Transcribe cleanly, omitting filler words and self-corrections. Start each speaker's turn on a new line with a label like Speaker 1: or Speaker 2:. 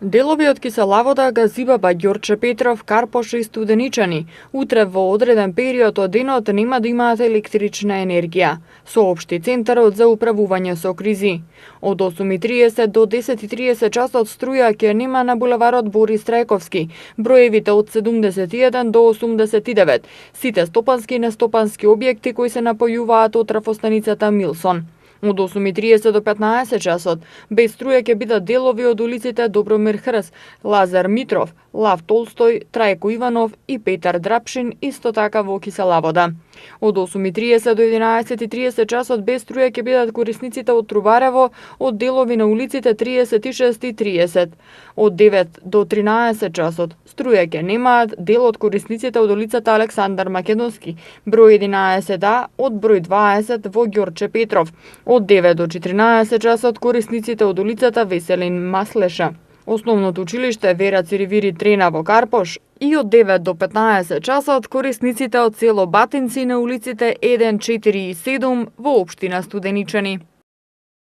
Speaker 1: Делови од киселавода, Газибаба, Ѓорче Петров, Карпош и Студеничани утре во одреден период од денот нема да имаат електрична енергија, соопшти Центарот за управување со кризи. Од 8:30 до 10:30 часот струја ќе нема на булеварот Борис Трајковски, броевите од 71 до 89, сите стопански и нестопански објекти кои се напојуваат од трафостаницата Милсон. Од 8:30 до 15 часот без струја ќе бидат делови од улиците Добромир Хрс, Лазар Митров, Лав Толстој, Трајко Иванов и Петар Драпшин, исто така во Киселавода. Од 8:30 до 11:30 часот без струја ќе бидат корисниците од Трубарево, од делови на улиците 36 и 30. Од 9 до 13 часот струја ќе немаат дел од корисниците од улицата Александар Македонски, број 11А од број 20 во Ѓорче Петров. Од 9 до 14 часот корисниците од улицата Веселин Маслеша, Основното училиште Вера Циревири Трена во Карпош и од 9 до 15 часот корисниците од село Батинци на улиците 1, 4 и 7 во општина Студеничани.